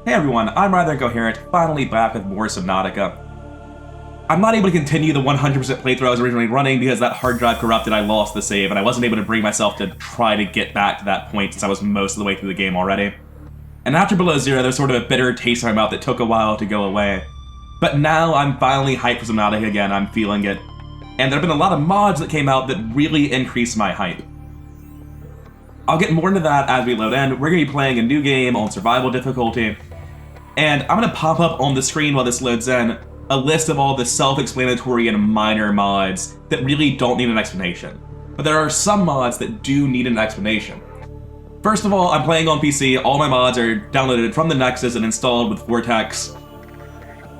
Hey everyone, I'm Rather Incoherent, finally back with more Subnautica. I'm not able to continue the 100% playthrough I was originally running because that hard drive corrupted, I lost the save, and I wasn't able to bring myself to try to get back to that point since I was most of the way through the game already. And after Below Zero, there's sort of a bitter taste in my mouth that took a while to go away. But now I'm finally hyped for Subnautica again, I'm feeling it. And there have been a lot of mods that came out that really increased my hype. I'll get more into that as we load in. We're going to be playing a new game on survival difficulty. And I'm going to pop up on the screen while this loads in a list of all the self-explanatory and minor mods that really don't need an explanation. But there are some mods that do need an explanation. First of all, I'm playing on PC. All my mods are downloaded from the Nexus and installed with Vortex.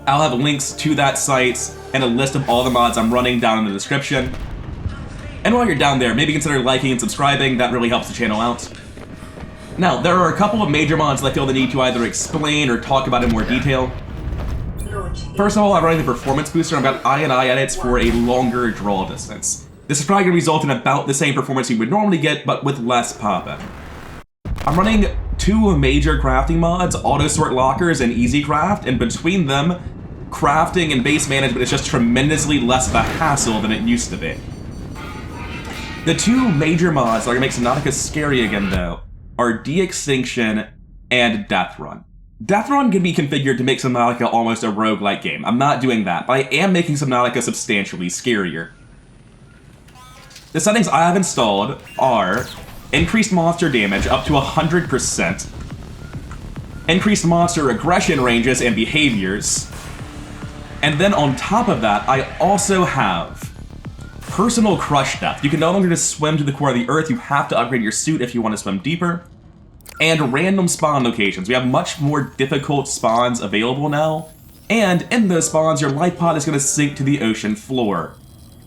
I'll have links to that site and a list of all the mods I'm running down in the description. And while you're down there, maybe consider liking and subscribing. That really helps the channel out. Now, there are a couple of major mods that I feel the need to either explain or talk about in more detail. First of all, I'm running the Performance Booster, and I've got I&I edits for a longer draw distance. This is probably going to result in about the same performance you would normally get, but with less pop-in. I'm running two major crafting mods, Autosort Lockers and EasyCraft, and between them, crafting and base management is just tremendously less of a hassle than it used to be. The two major mods that are going to make Subnautica scary again, though, are De-Extinction and Deathrun. Deathrun can be configured to make Subnautica almost a roguelike game. I'm not doing that, but I am making Subnautica substantially scarier. The settings I have installed are increased monster damage up to 100%, increased monster aggression ranges and behaviors, and then on top of that, I also have personal crush depth. You can no longer just swim to the core of the earth, you have to upgrade your suit if you want to swim deeper. And random spawn locations. We have much more difficult spawns available now, and in those spawns, your life pod is going to sink to the ocean floor.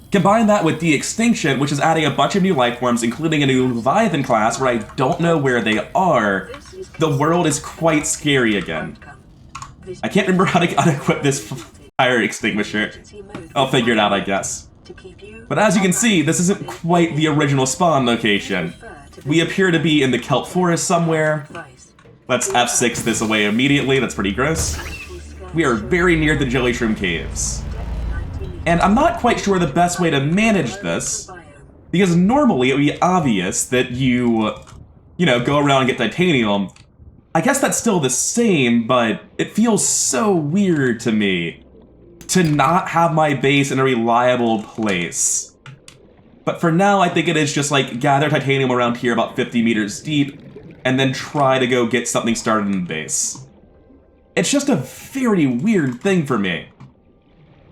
Combine that with De-Extinction, which is adding a bunch of new life forms, including a new Leviathan class where I don't know where they are. The world is quite scary again. I can't remember how to unequip this fire extinguisher. I'll figure it out, I guess. But as you can see, this isn't quite the original spawn location. We appear to be in the kelp forest somewhere. Let's F6 this away immediately, that's pretty gross. We are very near the jelly shroom caves. And I'm not quite sure the best way to manage this, because normally it would be obvious that you go around and get titanium. I guess that's still the same, but it feels so weird to me to not have my base in a reliable place. But for now, I think it is just like gather titanium around here about 50 meters deep, and then try to go get something started in the base. It's just a very weird thing for me.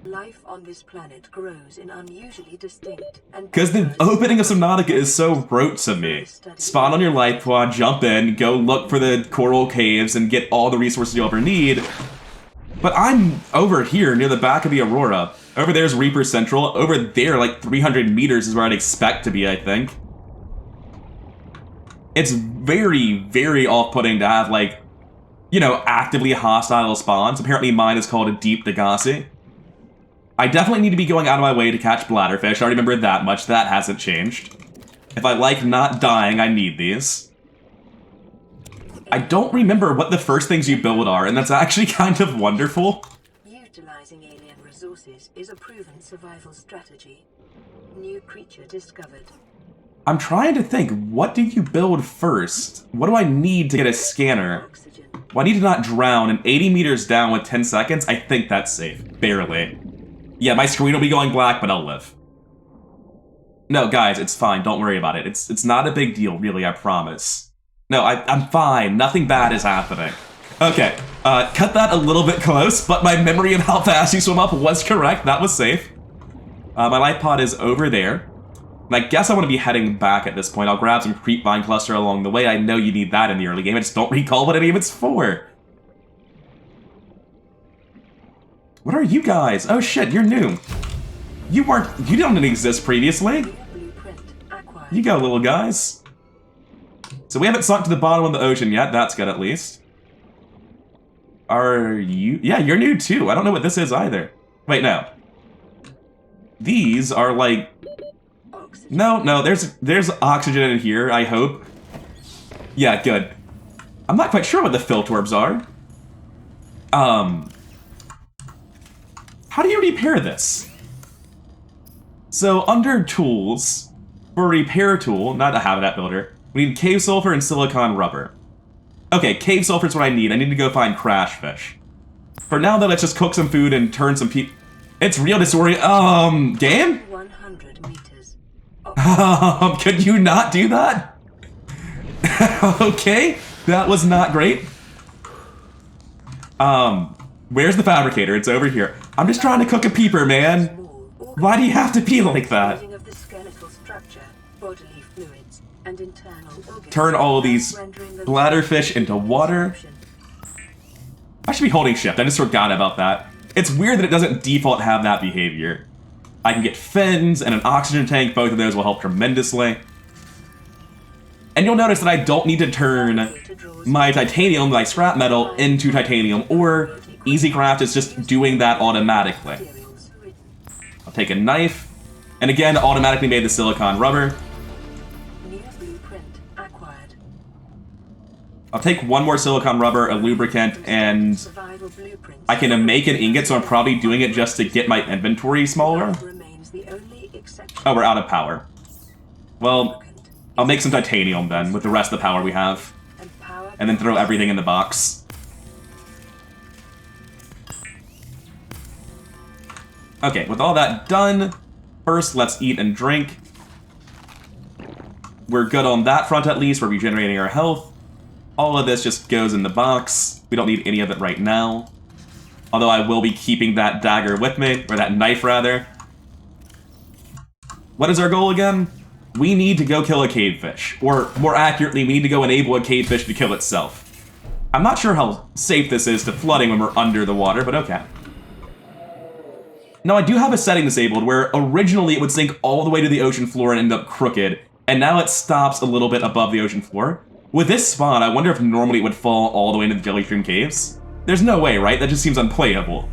Life on this planet grows in unusually distinct and because the opening of Subnautica is so rote to me. Spawn on your life pod, jump in, go look for the coral caves, and get all the resources you'll ever need. But I'm over here near the back of the Aurora. Over there's Reaper Central. Over there, like 300 meters is where I'd expect to be, I think. It's very, very off-putting to have, like, actively hostile spawns. Apparently mine is called a Deep Degassi. I definitely need to be going out of my way to catch bladderfish. I already remember that much. That hasn't changed. If I like not dying, I need these. I don't remember what the first things you build are, and that's actually kind of wonderful. Utilizing alien resources is a proven survival strategy. New creature discovered. I'm trying to think, what do you build first? What do I need to get a scanner? Well, I need to not drown, and 80 meters down with 10 seconds, I think that's safe. Barely. Yeah, my screen will be going black, but I'll live. No, guys, it's fine. Don't worry about it. It's not a big deal, really, I promise. No, I'm fine. Nothing bad is happening. Okay, cut that a little bit close, but my memory of how fast you swim up was correct. That was safe. My life pod is over there. And I guess I want to be heading back at this point. I'll grab some creep vine cluster along the way. I know you need that in the early game. I just don't recall what any of it's for. What are you guys? Oh shit, you're new. You didn't exist previously. You go, little guys. So we haven't sunk to the bottom of the ocean yet. That's good, at least. Are you? Yeah, you're new too. I don't know what this is either. Wait, no. These are like... No, there's oxygen in here, I hope. Yeah, good. I'm not quite sure what the filtorbs are. How do you repair this? So, under Tools, for a repair tool, not a habitat builder, we need cave sulfur and silicon rubber. Okay, cave sulfur is what I need. I need to go find crash fish. For now, though, let's just cook some food and turn some people... It's real disorient. Game? 100 meters. Could you not do that? Okay, that was not great. Where's the fabricator? It's over here. I'm just trying to cook a peeper, man. Why do you have to be like that? Of the skeletal structure, bodily fluids, and internal organs. Turn all of these bladderfish into water. I should be holding shift. I just forgot about that. It's weird that it doesn't default have that behavior. I can get fins and an oxygen tank. Both of those will help tremendously. And you'll notice that I don't need to turn my titanium, my scrap metal, into titanium, or EasyCraft is just doing that automatically. I'll take a knife, and again, automatically made the silicon rubber. New blueprint acquired. I'll take one more silicon rubber, a lubricant, and Survival blueprints. I can make an ingot, so I'm probably doing it just to get my inventory smaller. Remains the only exception. Oh, we're out of power. Well, I'll make some titanium then, with the rest of the power we have. And then throw everything in the box. Okay, with all that done, first let's eat and drink. We're good on that front at least, we're regenerating our health. All of this just goes in the box. We don't need any of it right now. Although I will be keeping that dagger with me, or that knife rather. What is our goal again? We need to go kill a cavefish. Or, more accurately, we need to go enable a cavefish to kill itself. I'm not sure how safe this is to flooding when we're under the water, but okay. Now, I do have a setting disabled where originally it would sink all the way to the ocean floor and end up crooked, and now it stops a little bit above the ocean floor. With this spawn, I wonder if normally it would fall all the way into the Jellystream Caves. There's no way, right? That just seems unplayable.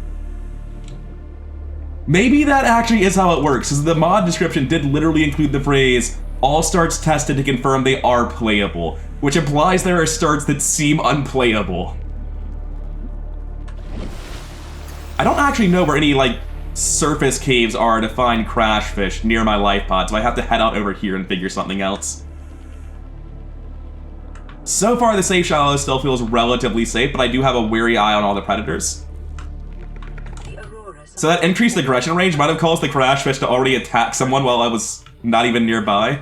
Maybe that actually is how it works, because the mod description did literally include the phrase, all starts tested to confirm they are playable, which implies there are starts that seem unplayable. I don't actually know where any, like, surface caves are to find crash fish near my life pod, so I have to head out over here and figure something else. So far, the safe shallow still feels relatively safe, but I do have a wary eye on all the predators. So that increased aggression range might have caused the crash fish to already attack someone while I was not even nearby.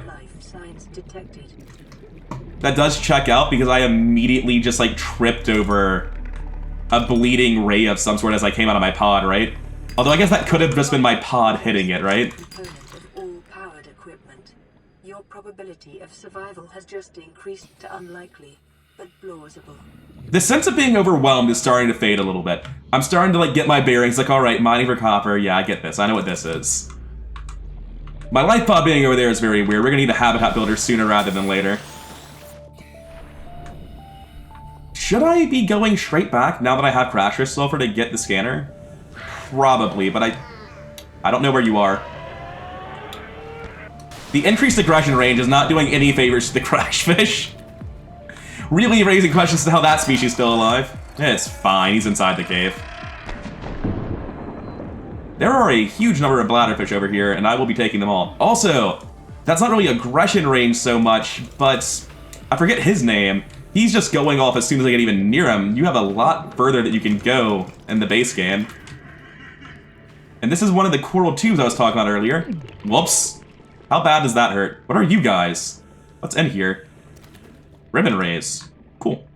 That does check out because I immediately just like tripped over a bleeding ray of some sort as I came out of my pod, right? Although I guess that could have just been my pod hitting it, right? Your probability of survival has just increased to unlikely, but plausible. The sense of being overwhelmed is starting to fade a little bit. I'm starting to like get my bearings, like, alright, mining for copper, yeah, I get this, I know what this is. My life pod being over there is very weird. We're gonna need a habitat builder sooner rather than later. Should I be going straight back now that I have crash fish sulfur to get the scanner? Probably, but I don't know where you are. The increased aggression range is not doing any favors to the crash fish. Really raising questions to how that species is still alive. It's fine, he's inside the cave. There are a huge number of bladderfish over here, and I will be taking them all. Also, that's not really aggression range so much, but I forget his name. He's just going off as soon as I get even near him. You have a lot further that you can go in the base game. And this is one of the coral tubes I was talking about earlier. Whoops. How bad does that hurt? What are you guys? What's in here? Ribbon rays. Cool.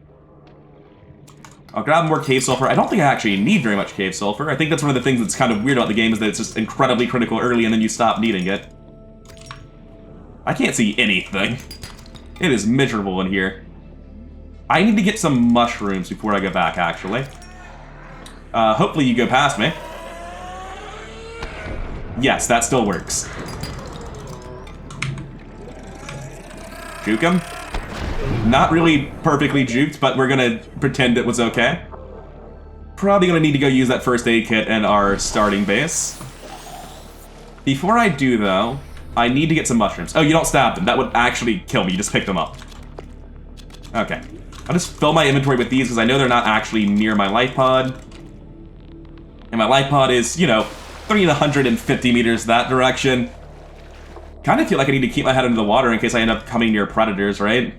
I'll grab more cave sulfur. I don't think I actually need very much cave sulfur. I think that's one of the things that's kind of weird about the game is that it's just incredibly critical early and then you stop needing it. I can't see anything. It is miserable in here. I need to get some mushrooms before I go back, actually. Hopefully you go past me. Yes, that still works. Juke him. Not really perfectly juked, but we're gonna pretend it was okay. Probably gonna need to go use that first aid kit in our starting base. Before I do, though, I need to get some mushrooms. Oh, you don't stab them. That would actually kill me. You just pick them up. Okay. I'll just fill my inventory with these because I know they're not actually near my life pod. And my life pod is, you know, 350 meters that direction. Kind of feel like I need to keep my head under the water in case I end up coming near predators, right?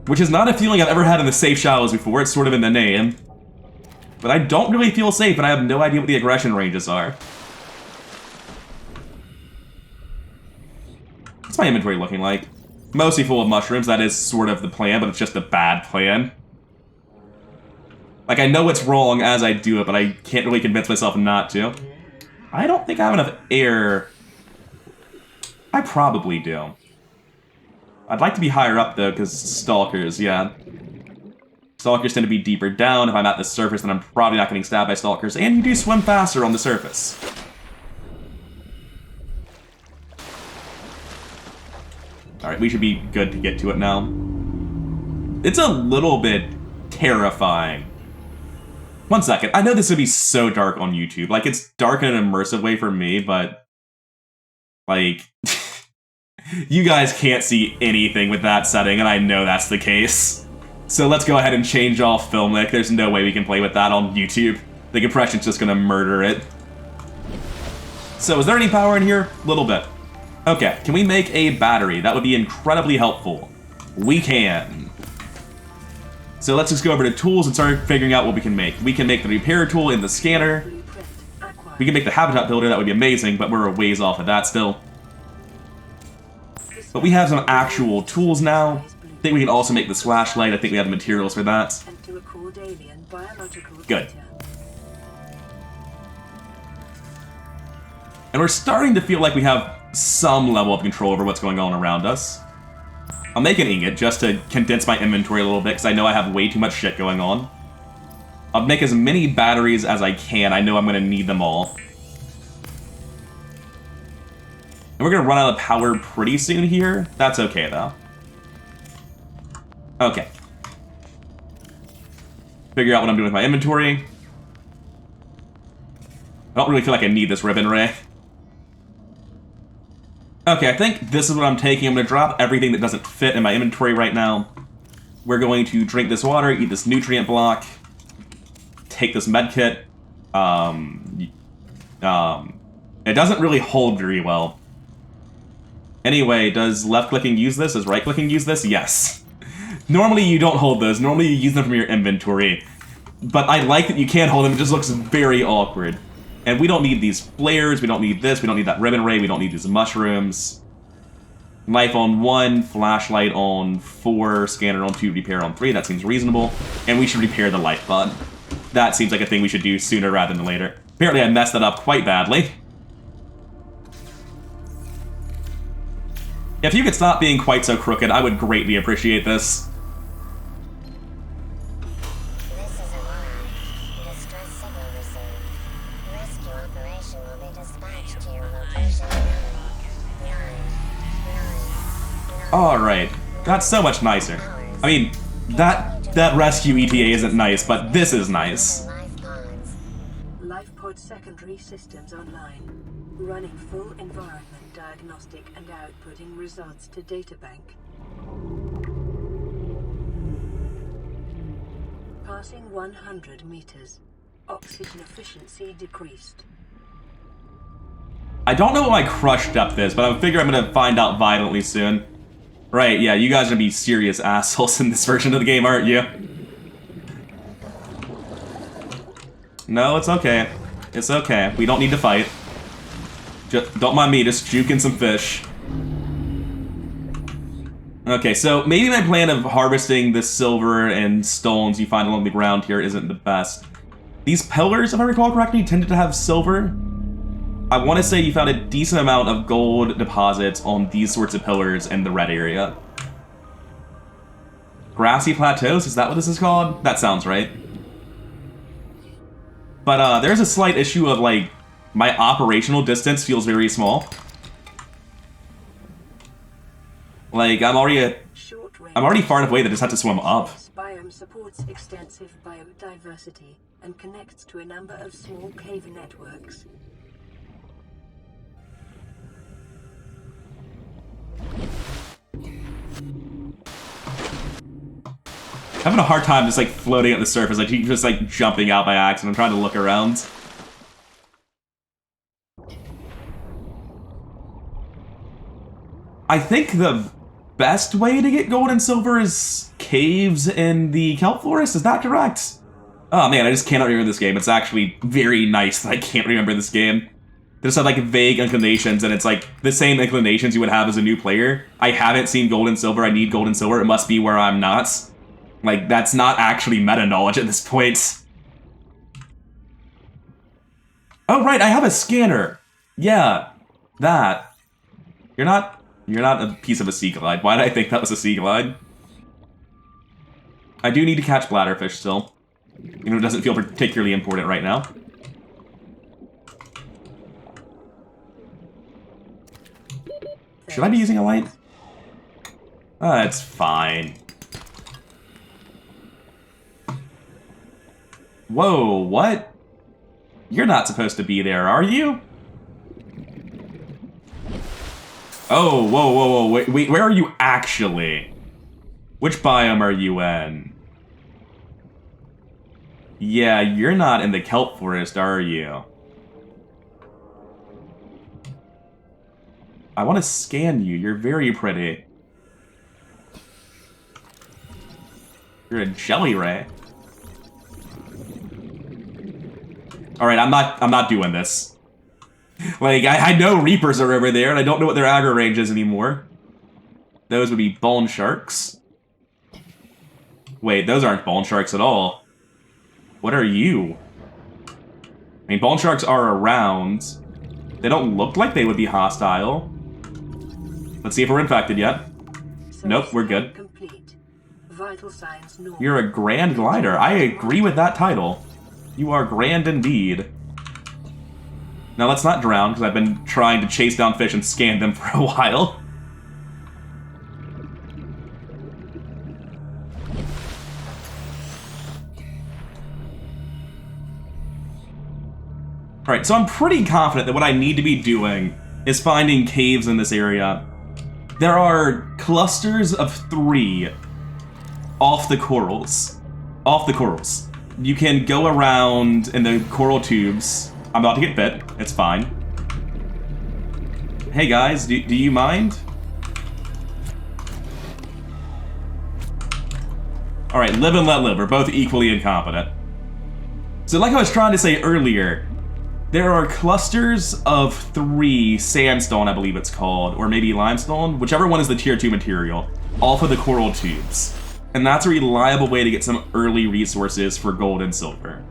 Which is not a feeling I've ever had in the safe shallows before, it's sort of in the name. But I don't really feel safe, and I have no idea what the aggression ranges are. What's my inventory looking like? Mostly full of mushrooms, that is sort of the plan, but it's just a bad plan. Like, I know it's wrong as I do it, but I can't really convince myself not to. I don't think I have enough air. I probably do. I'd like to be higher up, though, because stalkers, yeah. Stalkers tend to be deeper down. If I'm at the surface, then I'm probably not getting stabbed by stalkers. And you do swim faster on the surface. Alright, we should be good to get to it now. It's a little bit terrifying. 1 second. I know this would be so dark on YouTube. Like, it's dark in an immersive way for me, but... like... you guys can't see anything with that setting, and I know that's the case. So let's go ahead and change off Filmic. There's no way we can play with that on YouTube. The compression's just gonna murder it. So, is there any power in here? A little bit. Okay, can we make a battery? That would be incredibly helpful. We can. So let's just go over to tools and start figuring out what we can make. We can make the repair tool in the scanner. We can make the habitat builder, that would be amazing, but we're a ways off of that still. But we have some actual tools now. I think we can also make the flashlight. I think we have the materials for that. Good. And we're starting to feel like we have some level of control over what's going on around us. I'll make an ingot just to condense my inventory a little bit because I know I have way too much shit going on. I'll make as many batteries as I can. I know I'm going to need them all. And we're going to run out of power pretty soon here. That's okay, though. Okay. Figure out what I'm doing with my inventory. I don't really feel like I need this ribbon ray. Okay, I think this is what I'm taking. I'm going to drop everything that doesn't fit in my inventory right now. We're going to drink this water, eat this nutrient block, take this medkit. It doesn't really hold very well. Anyway, does left-clicking use this? Does right-clicking use this? Yes. Normally you don't hold those. Normally you use them from your inventory. But I like that you can hold them. It just looks very awkward. And we don't need these flares, we don't need this, we don't need that ribbon ray, we don't need these mushrooms. Life on 1, flashlight on 4, scanner on 2, repair on 3, that seems reasonable. And we should repair the life pod. That seems like a thing we should do sooner rather than later. Apparently I messed that up quite badly. If you could stop being quite so crooked, I would greatly appreciate this. Alright, that's so much nicer. I mean, that rescue ETA isn't nice, but this is nice. LifePod secondary systems online. Running full environment diagnostic and outputting results to databank. Passing 100 meters. Oxygen efficiency decreased. I don't know what my crush depth is, but I figure I'm gonna find out violently soon. Right, yeah, you guys are gonna be serious assholes in this version of the game, aren't you? No, it's okay. It's okay. We don't need to fight. Just, don't mind me, just juking some fish. Okay, so maybe my plan of harvesting the silver and stones you find along the ground here isn't the best. These pillars, if I recall correctly, tended to have silver. I want to say you found a decent amount of gold deposits on these sorts of pillars in the red area. Grassy plateaus, is that what this is called? That sounds right. But there's a slight issue of, like, my operational distance feels very small. Like, I'm already far enough away that I just have to swim up. This biome supports extensive biodiversity and connects to a number of small cave networks. having a hard time just, like, floating at the surface. Like, just, like, jumping out by accident. I'm trying to look around. I think the best way to get gold and silver is caves in the kelp forest. Is that correct? Oh, man, I just cannot remember this game. It's actually very nice that I can't remember this game. They just have, like, vague inclinations, and it's, like, the same inclinations you would have as a new player. I haven't seen gold and silver. I need gold and silver. It must be where I'm not. Like, that's not actually meta-knowledge at this point. Oh, right, I have a scanner. Yeah, that. You're not a piece of a Seaglide. Why did I think that was a Seaglide? I do need to catch bladderfish still. You know, it doesn't feel particularly important right now. Should I be using a light? It's fine. Whoa, what? You're not supposed to be there, are you? Oh, whoa, wait, where are you actually? Which biome are you in? Yeah, you're not in the kelp forest, are you? I want to scan you. You're very pretty. You're a jelly ray. Alright, I'm not doing this. Like, I know Reapers are over there, and I don't know what their aggro range is anymore. Those would be bone sharks. Wait, those aren't bone sharks at all. What are you? I mean, bone sharks are around. They don't look like they would be hostile. Let's see if we're infected yet. Nope, we're good. You're a grand glider. I agree with that title. You are grand indeed. Now let's not drown, because I've been trying to chase down fish and scan them for a while. Alright, so I'm pretty confident that what I need to be doing is finding caves in this area. There are clusters of 3 off the corals. Off the corals. You can go around in the coral tubes. I'm about to get bit. It's fine. Hey guys, do you mind? Alright, live and let live. We're both equally incompetent. So like I was trying to say earlier, there are clusters of 3 sandstone, I believe it's called, or maybe limestone, whichever one is the tier 2 material, off of the coral tubes. And that's a reliable way to get some early resources for gold and silver.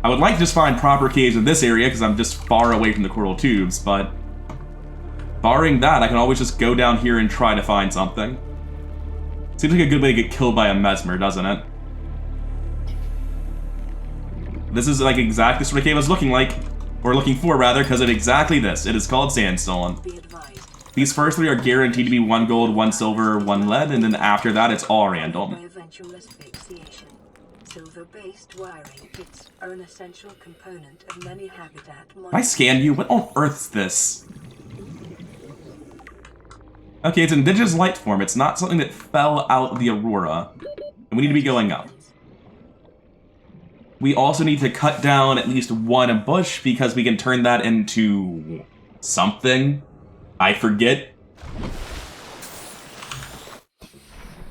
I would like to just find proper caves in this area because I'm just far away from the coral tubes, but barring that, I can always just go down here and try to find something. Seems like a good way to get killed by a mesmer, doesn't it? This is like exactly the sort of cave I was looking like, or looking for rather, because of exactly this. It is called sandstone. These first 3 are guaranteed to be 1 gold, 1 silver, 1 lead, and then after that it's all random. Silver-based wiring kits are an essential component of many habitat monitors. I scanned you? What on earth's this? Okay, it's indigenous light form. It's not something that fell out of the aurora. And we need to be going up. We also need to cut down at least 1 bush because we can turn that into something. I forget.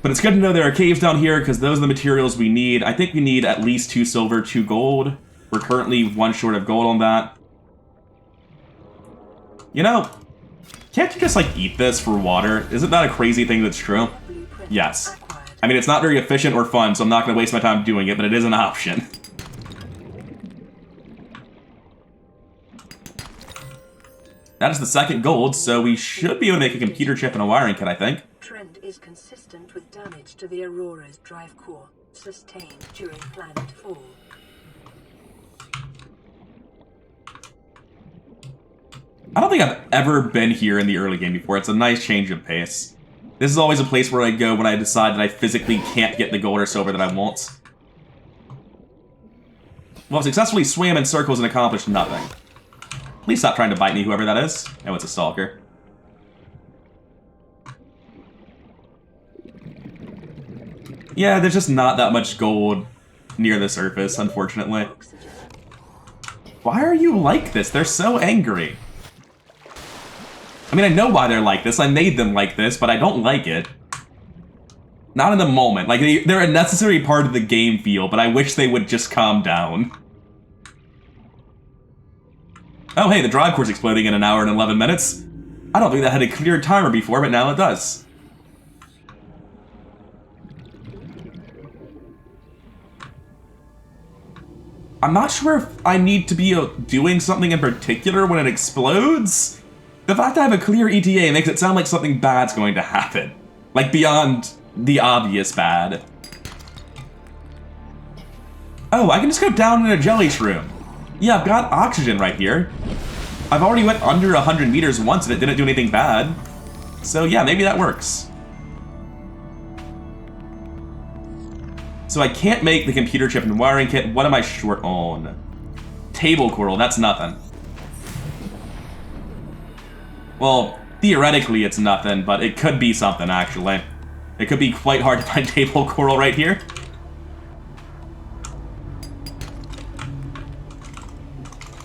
But it's good to know there are caves down here because those are the materials we need. I think we need at least 2 silver, 2 gold. We're currently 1 short of gold on that. You know, can't you just, like, eat this for water? Isn't that a crazy thing that's true? Yes. I mean, it's not very efficient or fun, so I'm not going to waste my time doing it, but it is an option. That is the 2nd gold, so we should be able to make a computer chip and a wiring kit, I think. Trend is consistent with damage to the Aurora's drive core, sustained during planet fall. I don't think I've ever been here in the early game before. It's a nice change of pace. This is always a place where I go when I decide that I physically can't get the gold or silver that I want. Well, I've successfully swam in circles and accomplished nothing. Please stop trying to bite me, whoever that is. Oh, it's a stalker. Yeah, there's just not that much gold near the surface, unfortunately. Why are you like this? They're so angry. I mean, I know why they're like this. I made them like this, but I don't like it. Not in the moment. Like, they're a necessary part of the game feel, but I wish they would just calm down. Oh, hey, the drive core's exploding in 1 hour and 11 minutes. I don't think that had a clear timer before, but now it does. I'm not sure if I need to be doing something in particular when it explodes. The fact that I have a clear ETA makes it sound like something bad's going to happen. Like, beyond the obvious bad. Oh, I can just go down in a jelly shroom. Yeah, I've got oxygen right here. I've already went under 100 meters once and it didn't do anything bad. So yeah, maybe that works. So I can't make the computer chip and wiring kit. What am I short on? Table coral, that's nothing. Well, theoretically it's nothing, but it could be something, actually. It could be quite hard to find table coral right here.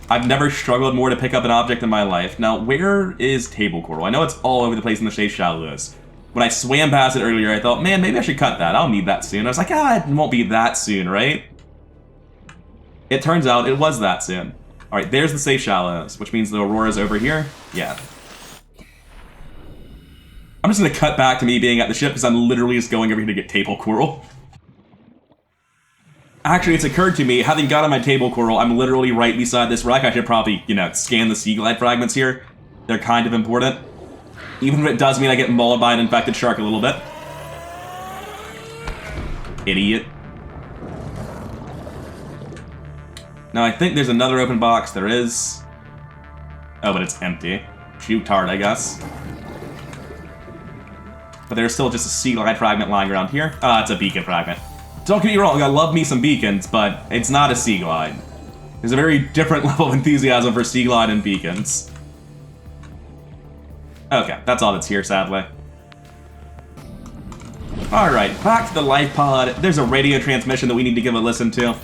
I've never struggled more to pick up an object in my life. Now, where is table coral? I know it's all over the place in the safe shallows. When I swam past it earlier, I thought, man, maybe I should cut that. I'll need that soon. I was like, it won't be that soon, right? It turns out it was that soon. All right, there's the safe shallows, which means the Aurora's over here. Yeah. I'm just going to cut back to me being at the ship because I'm literally just going over here to get table coral. Actually, it's occurred to me, having got on my table coral, I'm literally right beside this wreck. I should probably, scan the Seaglide fragments here. They're kind of important. Even if it does mean I get mauled by an infected shark a little bit. Idiot. Now, I think there's another open box. There is. Oh, but it's empty. Shoot hard, I guess. But there's still just a Seaglide fragment lying around here. Ah, it's a beacon fragment. Don't get me wrong, I love me some beacons, but it's not a Seaglide. There's a very different level of enthusiasm for Seaglide and beacons. Okay, that's all that's here, sadly. Alright, back to the life pod. There's a radio transmission that we need to give a listen to.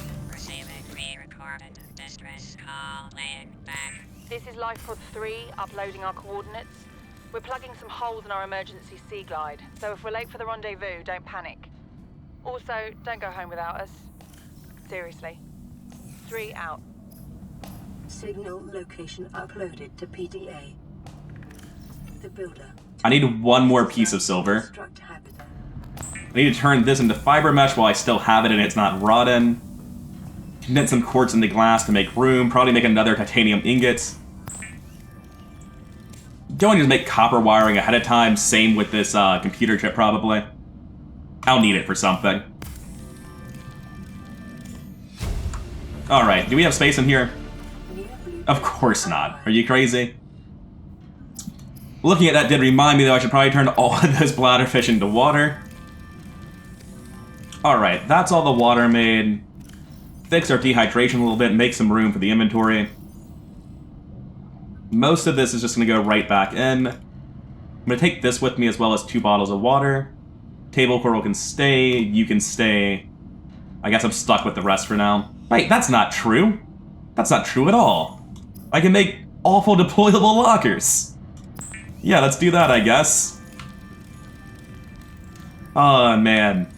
This is Life Pod 3, uploading our coordinates. We're plugging some holes in our emergency Seaglide, so if we're late for the rendezvous, don't panic. Also, don't go home without us. Seriously. 3 out. Signal location uploaded to PDA. The builder. I need one more piece of silver. I need to turn this into fiber mesh while I still have it and it's not rotten. Condense some quartz into glass to make room. Probably make another titanium ingot. Going to just make copper wiring ahead of time. Same with this computer chip, probably. I'll need it for something. Alright, do we have space in here? Of course not. Are you crazy? Looking at that did remind me, though, I should probably turn all of those bladderfish into water. Alright, that's all the water made. Fix our dehydration a little bit, make some room for the inventory. Most of this is just going to go right back in. I'm going to take this with me as well as 2 bottles of water. Table coral can stay, you can stay. I guess I'm stuck with the rest for now. Wait, that's not true. That's not true at all. I can make awful deployable lockers. Yeah, let's do that, I guess. Oh, man.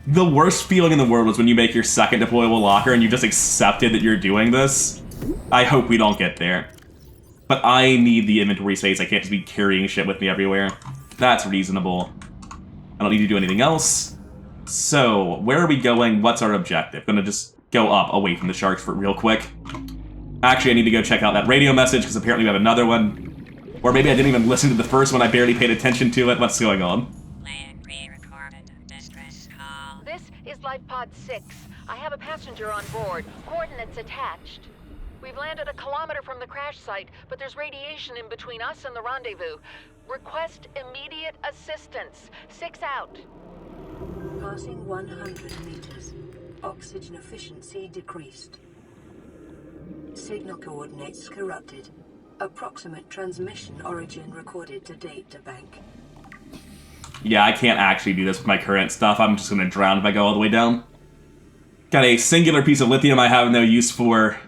The worst feeling in the world is when you make your second deployable locker and you just accepted that you're doing this. I hope we don't get there. But I need the inventory space. I can't just be carrying shit with me everywhere. That's reasonable. I don't need to do anything else. So, where are we going? What's our objective? Gonna just go up away from the sharks for real quick. Actually, I need to go check out that radio message because apparently we have another one. Or maybe I didn't even listen to the first one. I barely paid attention to it. What's going on? This is Life Pod 6. I have a passenger on board. Coordinates attached. We've landed 1 kilometer from the crash site, but there's radiation in between us and the rendezvous. Request immediate assistance. 6 out. Passing 100 meters. Oxygen efficiency decreased. Signal coordinates corrupted. Approximate transmission origin recorded to data bank. Yeah, I can't actually do this with my current stuff. I'm just going to drown if I go all the way down. Got a singular piece of lithium I have no use for,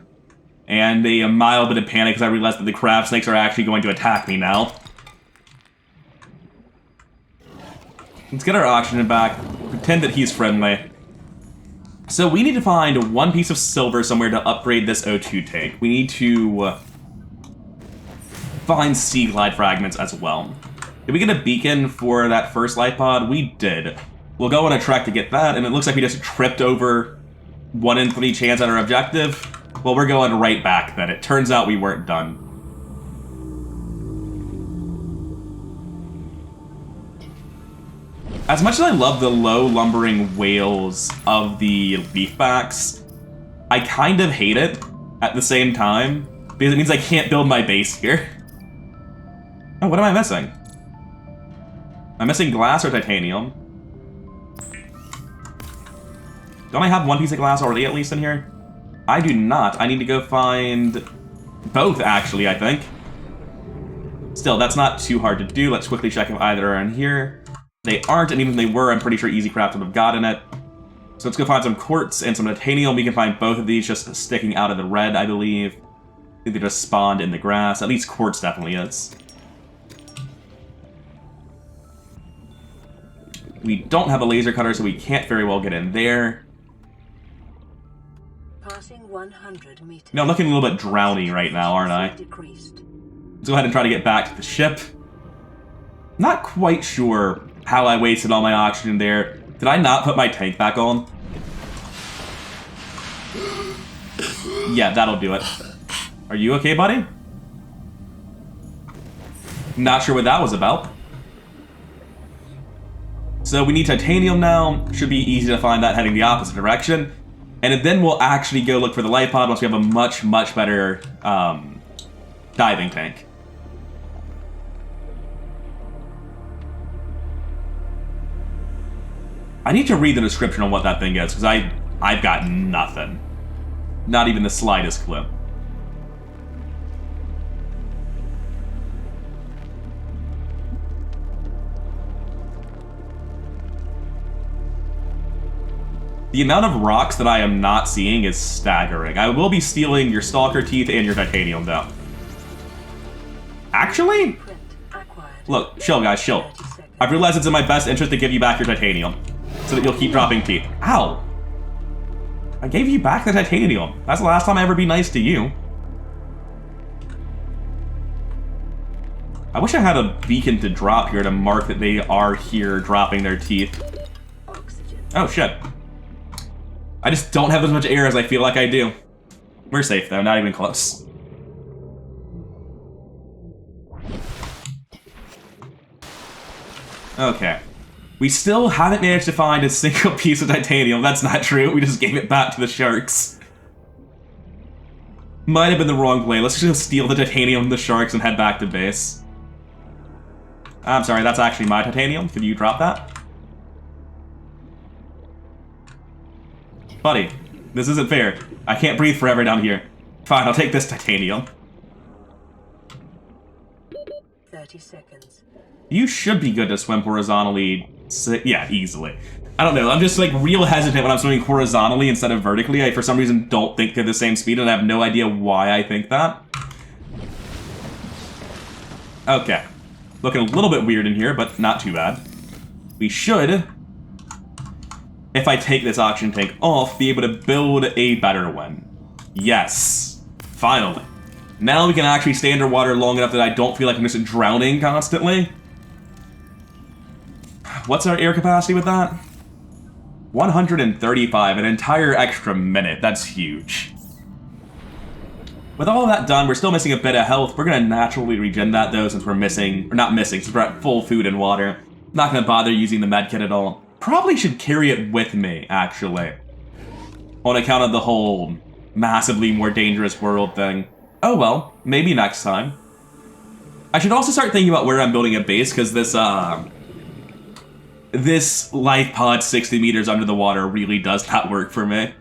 and a mild bit of panic because I realized that the crab snakes are actually going to attack me now. Let's get our oxygen back, pretend that he's friendly. So we need to find one piece of silver somewhere to upgrade this O2 tank. We need to find Seaglide fragments as well. Did we get a beacon for that first life pod? We did. We'll go on a trek to get that, and it looks like we just tripped over 1 in 3 chance at our objective. Well, we're going right back then. It turns out we weren't done. As much as I love the low lumbering whales of the leafbacks, I kind of hate it at the same time, because it means I can't build my base here. Oh, what am I missing? Am I missing glass or titanium? Don't I have one piece of glass already, at least, in here? I do not. I need to go find both, actually, I think. Still, that's not too hard to do. Let's quickly check if either are in here. They aren't, and even if they were, I'm pretty sure EasyCraft would have gotten it. So let's go find some quartz and some titanium. We can find both of these just sticking out of the red, I believe. I think they just spawned in the grass. At least quartz definitely is. We don't have a laser cutter, so we can't very well get in there. Passing 100 meters. No, I'm looking a little bit drowny right now, aren't I? Decreased. Let's go ahead and try to get back to the ship. Not quite sure how I wasted all my oxygen there. Did I not put my tank back on? Yeah, that'll do it. Are you okay, buddy? Not sure what that was about. So we need titanium now. Should be easy to find that heading the opposite direction. And then we'll actually go look for the life pod once we have a much, much better diving tank. I need to read the description on what that thing is, because I've got nothing. Not even the slightest clue. The amount of rocks that I am not seeing is staggering. I will be stealing your stalker teeth and your titanium, though. Actually? Look, chill, guys, chill. I've realized it's in my best interest to give you back your titanium, so that you'll keep dropping teeth. Ow! I gave you back the titanium. That's the last time I ever be nice to you. I wish I had a beacon to drop here to mark that they are here dropping their teeth. Oh, shit. I just don't have as much air as I feel like I do. We're safe, though. Not even close. Okay. We still haven't managed to find a single piece of titanium. That's not true. We just gave it back to the sharks. Might have been the wrong play. Let's just steal the titanium from the sharks and head back to base. I'm sorry, that's actually my titanium. Could you drop that? Buddy, this isn't fair. I can't breathe forever down here. Fine, I'll take this titanium. 30 seconds. You should be good to swim horizontally. Yeah, easily. I don't know, I'm just like real hesitant when I'm swimming horizontally instead of vertically. I for some reason don't think they're the same speed, and I have no idea why I think that. Okay. Looking a little bit weird in here, but not too bad. We should, if I take this oxygen tank off, be able to build a better one. Yes. Finally. Now we can actually stay underwater long enough that I don't feel like I'm just drowning constantly. What's our air capacity with that? 135, an entire extra minute. That's huge. With all of that done, we're still missing a bit of health. We're going to naturally regen that, though, since we're missing, or not missing, since we're at full food and water. Not going to bother using the medkit at all. Probably should carry it with me, actually. On account of the whole massively more dangerous world thing. Oh well, maybe next time. I should also start thinking about where I'm building a base, because this life pod 60 meters under the water really does not work for me.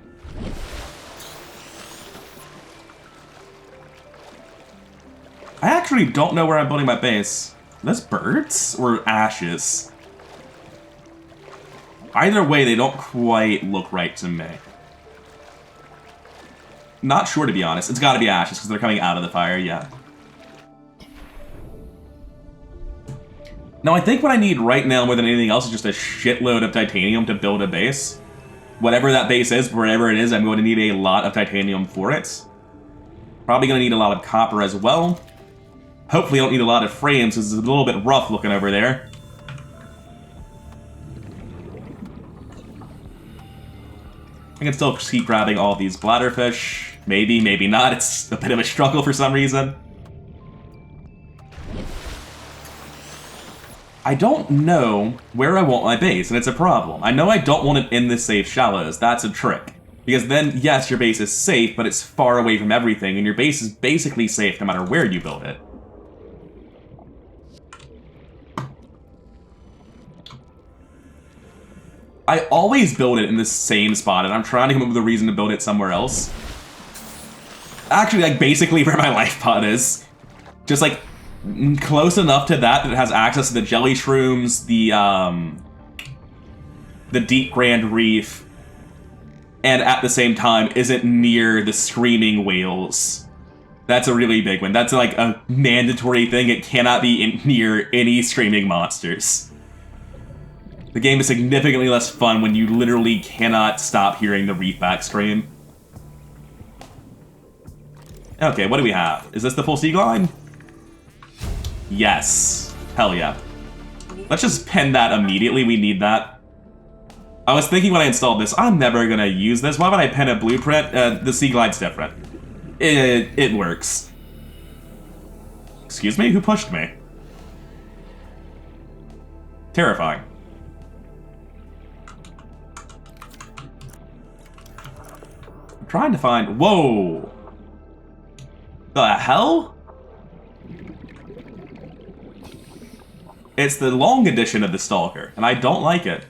I actually don't know where I'm building my base. Are those birds or ashes? Either way, they don't quite look right to me. Not sure, to be honest. It's gotta be ashes, because they're coming out of the fire, yeah. Now, I think what I need right now more than anything else is just a shitload of titanium to build a base. Whatever that base is, wherever it is, I'm going to need a lot of titanium for it. Probably going to need a lot of copper as well. Hopefully I don't need a lot of frames, because it's a little bit rough looking over there. I can still keep grabbing all these bladderfish. Maybe, maybe not. It's a bit of a struggle for some reason. I don't know where I want my base, and it's a problem. I know I don't want it in the safe shallows. That's a trick. Because then, yes, your base is safe, but it's far away from everything, and your base is basically safe no matter where you build it. I always build it in the same spot, and I'm trying to come up with a reason to build it somewhere else. Actually, like, basically where my life pod is. Just, like, close enough to that it has access to the jelly shrooms, the deep Grand Reef, and at the same time isn't near the screaming whales. That's a really big one. That's, like, a mandatory thing. It cannot be near any screaming monsters. The game is significantly less fun when you literally cannot stop hearing the reefback scream. Okay, what do we have? Is this the full Seaglide? Yes. Hell yeah. Let's just pin that immediately. We need that. I was thinking when I installed this, I'm never going to use this. Why would I pin a blueprint? The Seaglide's different. It works. Excuse me? Who pushed me? Terrifying. I'm trying to find... Whoa! The hell? It's the long edition of the Stalker, and I don't like it.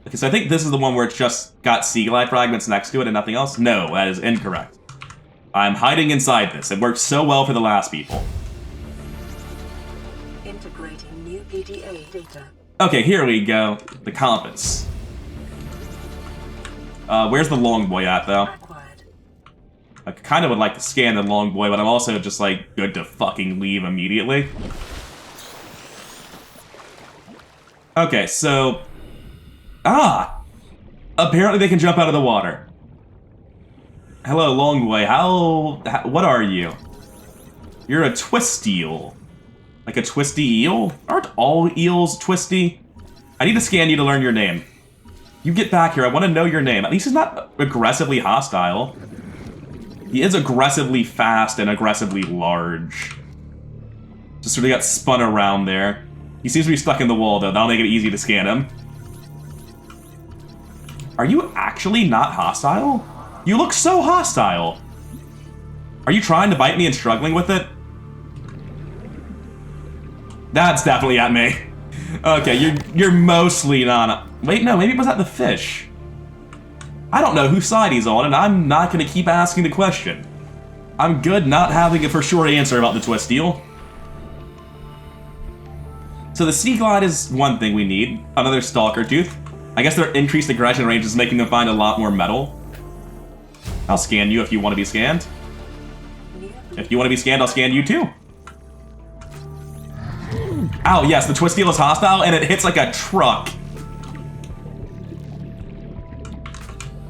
Because I think this is the one where it's just got Seaglide fragments next to it and nothing else. No, that is incorrect. I'm hiding inside this. It worked so well for the last people. Integrating new PDA data. Okay, here we go. The compass. Where's the long boy at, though? I kind of would like to scan the long boy, but I'm also just, like, good to fucking leave immediately. Okay, so... Ah! Apparently they can jump out of the water. Hello, long boy. What are you? You're a twist eel. Like a twisty eel? Aren't all eels twisty? I need to scan you to learn your name. You get back here. I want to know your name. At least he's not aggressively hostile. He is aggressively fast and aggressively large. Just sort of got spun around there. He seems to be stuck in the wall, though. That'll make it easy to scan him. Are you actually not hostile? You look so hostile. Are you trying to bite me and struggling with it? That's definitely at me. Okay, you're mostly not... Wait, no, maybe it was at the fish. I don't know whose side he's on, and I'm not going to keep asking the question. I'm good not having a for sure answer about the twist eel. So the Seaglide is one thing we need. Another Stalker Tooth. I guess their increased aggression range is making them find a lot more metal. I'll scan you if you want to be scanned. If you want to be scanned, I'll scan you too. Ow, yes, the twist eel is hostile, and it hits like a truck.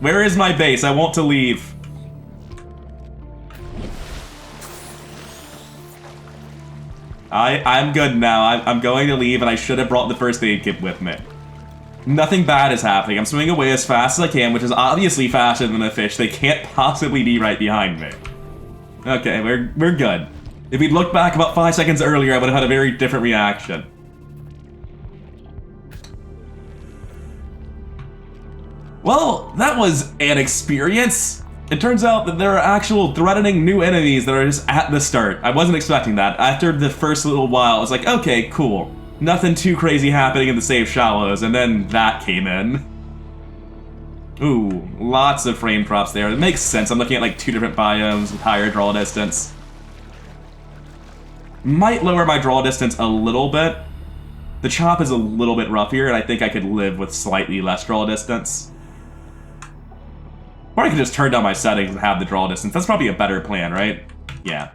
Where is my base? I want to leave. I'm good now. I'm going to leave, and I should have brought the first aid kit with me. Nothing bad is happening. I'm swimming away as fast as I can, which is obviously faster than the fish. They can't possibly be right behind me. Okay, we're good. If we'd looked back about 5 seconds earlier, I would have had a very different reaction. Well, that was an experience. It turns out that there are actual threatening new enemies that are just at the start. I wasn't expecting that. After the first little while, I was like, okay, cool. Nothing too crazy happening in the safe shallows, and then that came in. Ooh, lots of frame props there. It makes sense. I'm looking at like 2 different biomes with higher draw distance. Might lower my draw distance a little bit. The chop is a little bit rough here, and I think I could live with slightly less draw distance. Or I could just turn down my settings and have the draw distance. That's probably a better plan, right? Yeah.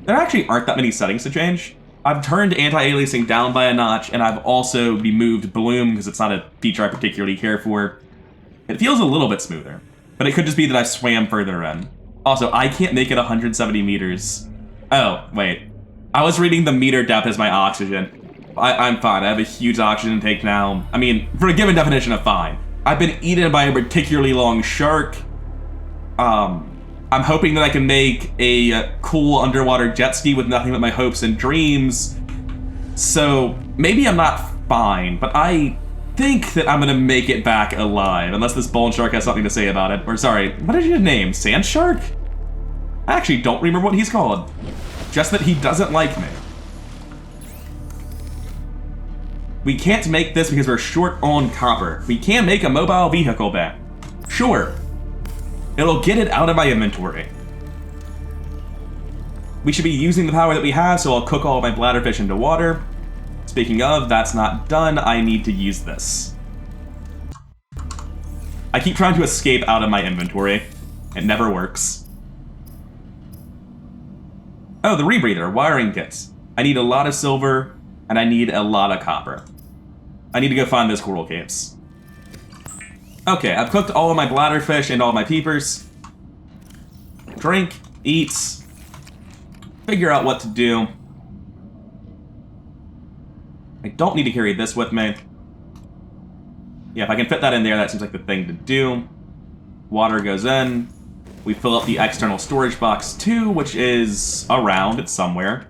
There actually aren't that many settings to change. I've turned anti-aliasing down by a notch, and I've also removed bloom because it's not a feature I particularly care for. It feels a little bit smoother, but it could just be that I swam further in. Also, I can't make it 170 meters. Oh, wait. I was reading the meter depth as my oxygen. I'm fine. I have a huge oxygen intake now. I mean, for a given definition of fine. I've been eaten by a particularly long shark. I'm hoping that I can make a cool underwater jet ski with nothing but my hopes and dreams. So maybe I'm not fine, but I think that I'm gonna make it back alive, unless this bone shark has something to say about it. Or sorry, what is your name? Sand Shark? I actually don't remember what he's called. Just that he doesn't like me. We can't make this because we're short on copper. We can make a mobile vehicle back. Sure. It'll get it out of my inventory. We should be using the power that we have, so I'll cook all my bladderfish into water. Speaking of, that's not done. I need to use this. I keep trying to escape out of my inventory. It never works. Oh, the rebreather, wiring kits. I need a lot of silver, and I need a lot of copper. I need to go find those coral caves. Okay, I've cooked all of my bladderfish and all my peepers. Drink, eat, figure out what to do. I don't need to carry this with me. Yeah, if I can fit that in there, that seems like the thing to do. Water goes in. We fill up the external storage box too, which is around, it's somewhere.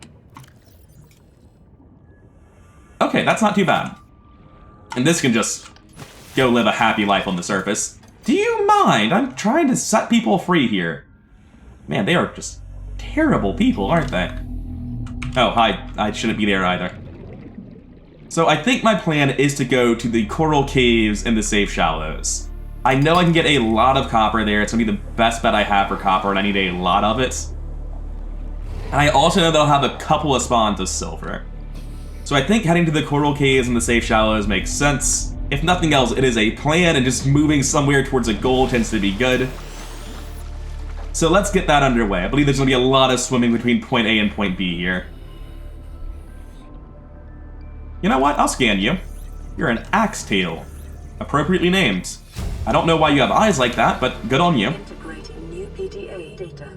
Okay, that's not too bad. And this can just go live a happy life on the surface. Do you mind? I'm trying to set people free here. Man, they are just terrible people, aren't they? Oh, hi. I shouldn't be there either. So I think my plan is to go to the coral caves in the safe shallows. I know I can get a lot of copper there. It's going to be the best bet I have for copper, and I need a lot of it. And I also know that I'll have a couple of spawns of silver. So I think heading to the coral caves in the safe shallows makes sense. If nothing else, it is a plan, and just moving somewhere towards a goal tends to be good. So let's get that underway. I believe there's going to be a lot of swimming between point A and point B here. You know what? I'll scan you. You're an Axetail. Appropriately named. I don't know why you have eyes like that, but good on you. Integrating new PDA data.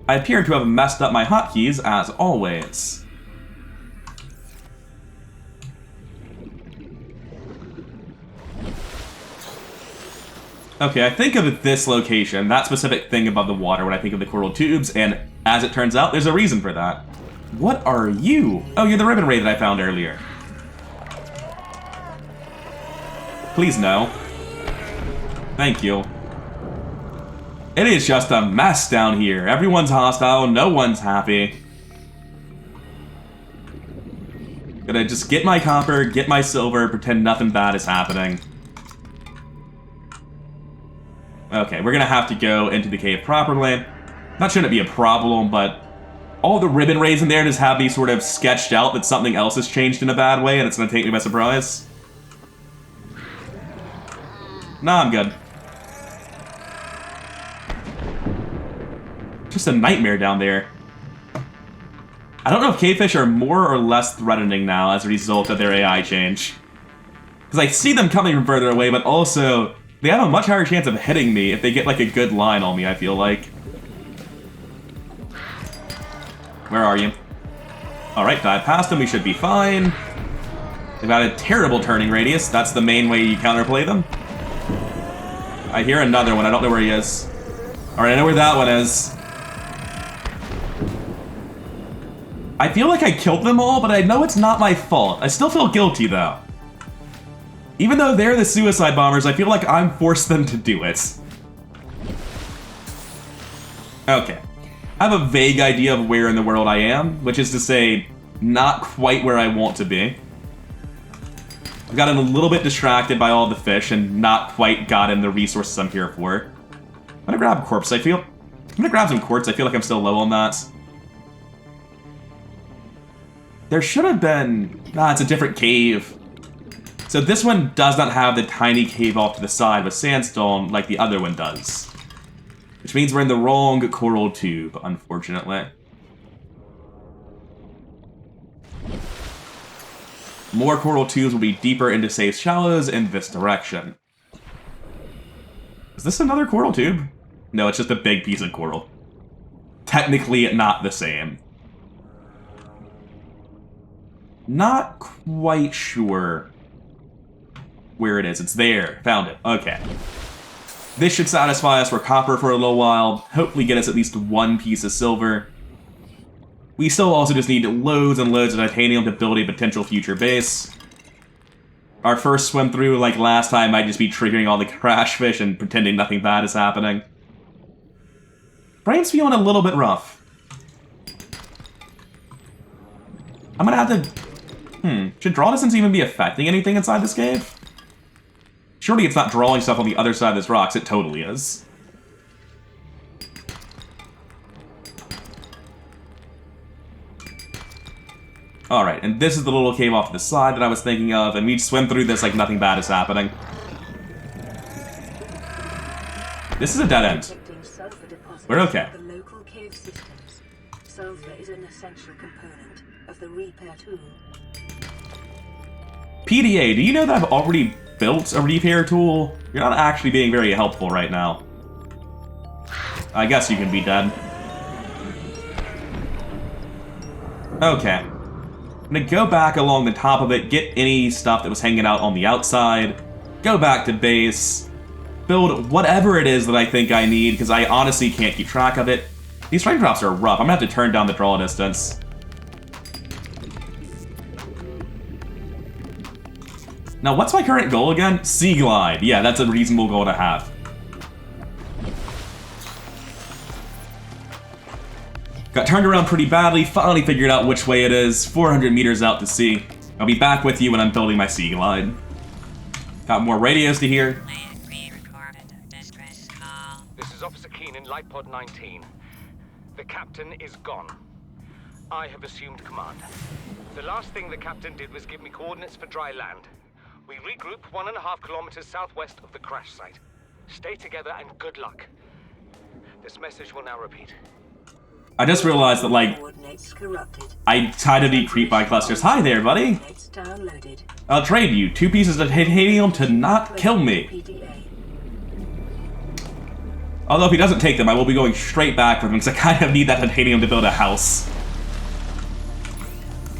I appear to have messed up my hotkeys, as always. Okay, I think of this location, that specific thing above the water, when I think of the coral tubes, and as it turns out, there's a reason for that. What are you? Oh, you're the ribbon ray that I found earlier. Please no. Thank you. It is just a mess down here. Everyone's hostile, no one's happy. Gonna just get my copper, get my silver, pretend nothing bad is happening. Okay, we're gonna have to go into the cave properly. That shouldn't be a problem, but all the ribbon rays in there just have me sort of sketched out that something else has changed in a bad way, and it's gonna take me by surprise. Nah, I'm good. Just a nightmare down there. I don't know if cavefish are more or less threatening now as a result of their AI change. Because I see them coming from further away, but also they have a much higher chance of hitting me if they get like a good line on me, I feel like. Where are you? Alright, dive past them, we should be fine. They've got a terrible turning radius, that's the main way you counterplay them. I hear another one, I don't know where he is. Alright, I know where that one is. I feel like I killed them all, but I know it's not my fault. I still feel guilty, though. Even though they're the suicide bombers, I feel like I'm forced them to do it. Okay. I have a vague idea of where in the world I am, which is to say, not quite where I want to be. I've gotten a little bit distracted by all the fish and not quite gotten the resources I'm here for. I'm gonna grab quartz, I'm gonna grab some quartz, I feel like I'm still low on that. There should have been... Ah, it's a different cave. So this one does not have the tiny cave off to the side with sandstone like the other one does. Which means we're in the wrong coral tube, unfortunately. More coral tubes will be deeper into safe shallows in this direction. Is this another coral tube? No, it's just a big piece of coral. Technically not the same. Not quite sure where it is. It's there. Found it. Okay. This should satisfy us for copper for a little while. Hopefully get us at least one piece of silver. We still also just need loads and loads of titanium to build a potential future base. Our first swim through, like last time, might just be triggering all the crash fish and pretending nothing bad is happening. Brain's feeling a little bit rough. I'm gonna have to... Should draw distance even be affecting anything inside this cave? Surely it's not drawing stuff on the other side of this rocks. It totally is. Alright, and this is the little cave off to the side that I was thinking of, and we swim through this like nothing bad is happening. This is a dead end. We're okay. The local cave systems. Sulfur is an essential component of the repair tool. PDA, do you know that I've already built a repair tool? You're not actually being very helpful right now. I guess you can be dead. Okay. I'm gonna go back along the top of it, get any stuff that was hanging out on the outside, go back to base, build whatever it is that I think I need, because I honestly can't keep track of it. These raindrops are rough. I'm gonna have to turn down the draw distance. Now, what's my current goal again? Seaglide. Yeah, that's a reasonable goal to have. Got turned around pretty badly, finally figured out which way it is, 400 meters out to sea. I'll be back with you when I'm building my Seaglide. Got more radios to hear. This is Officer Keen in Light Pod 19. The captain is gone. I have assumed command. The last thing the captain did was give me coordinates for dry land. We regroup 1.5 kilometers southwest of the crash site. Stay together and good luck. This message will now repeat. I just realized that, like, I tried to decreep my clusters. Hi there, buddy. I'll trade you 2 pieces of titanium to not kill me. Although if he doesn't take them, I will be going straight back for them, because I kind of need that titanium to build a house.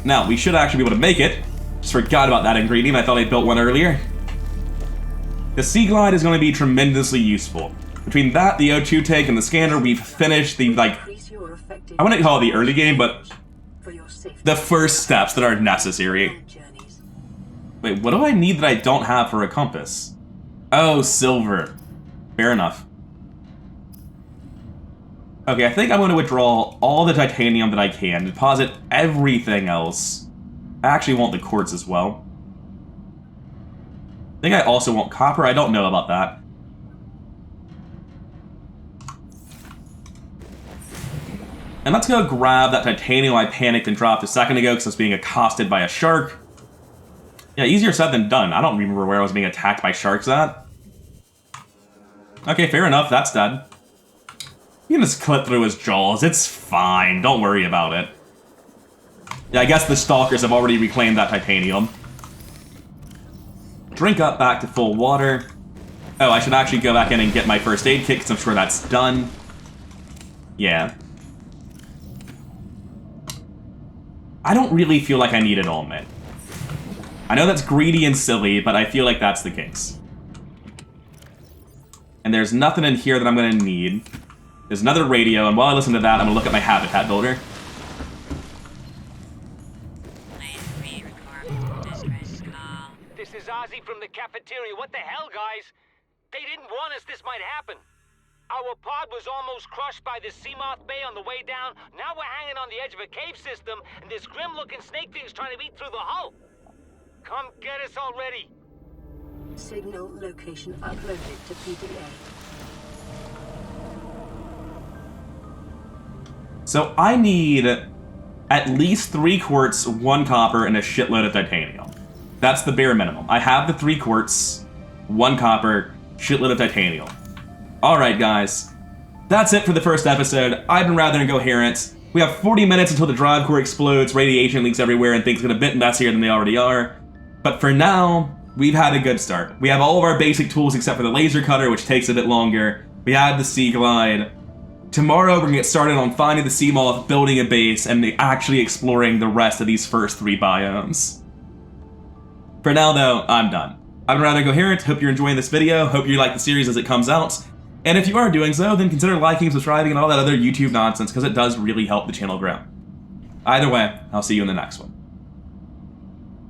Now, we should actually be able to make it. Just forgot about that ingredient. I thought I built one earlier. The Seaglide is going to be tremendously useful. Between that, the O2 tank, and the scanner, we've finished the, like... I wouldn't call it the early game, but the first steps that are necessary. Wait, what do I need that I don't have for a compass? Oh, silver. Fair enough. Okay, I think I'm going to withdraw all the titanium that I can, deposit everything else. I actually want the quartz as well. I think I also want copper. I don't know about that. And let's go grab that titanium I panicked and dropped a second ago because I was being accosted by a shark. Yeah, easier said than done. I don't remember where I was being attacked by sharks at. Okay, fair enough. That's dead. You can just clip through his jaws. It's fine. Don't worry about it. Yeah, I guess the stalkers have already reclaimed that titanium. Drink up back to full water. Oh, I should actually go back in and get my first aid kit because I'm sure that's done. Yeah. I don't really feel like I need it all, man. I know that's greedy and silly, but I feel like that's the case. And there's nothing in here that I'm going to need. There's another radio, and while I listen to that, I'm going to look at my habitat builder. This is Ozzy from the cafeteria. What the hell, guys? They didn't warn us this might happen. Our pod was almost crushed by the Seamoth Bay on the way down. Now we're hanging on the edge of a cave system, and this grim-looking snake thing's trying to eat through the hull. Come get us already. Signal location uploaded to PDA. So I need at least 3 quartz, 1 copper, and a shitload of titanium. That's the bare minimum. I have the 3 quartz, 1 copper, shitload of titanium. Alright guys, that's it for the first episode. I've been rather incoherent. We have 40 minutes until the drive core explodes, radiation leaks everywhere, and things get a bit messier than they already are. But for now, we've had a good start. We have all of our basic tools except for the laser cutter, which takes a bit longer. We have the Seaglide. Tomorrow, we're gonna get started on finding the sea moth, building a base, and actually exploring the rest of these first 3 biomes. For now, though, I'm done. I've been rather incoherent. Hope you're enjoying this video. Hope you like the series as it comes out. And if you are doing so, then consider liking, subscribing, and all that other YouTube nonsense, because it does really help the channel grow. Either way, I'll see you in the next one.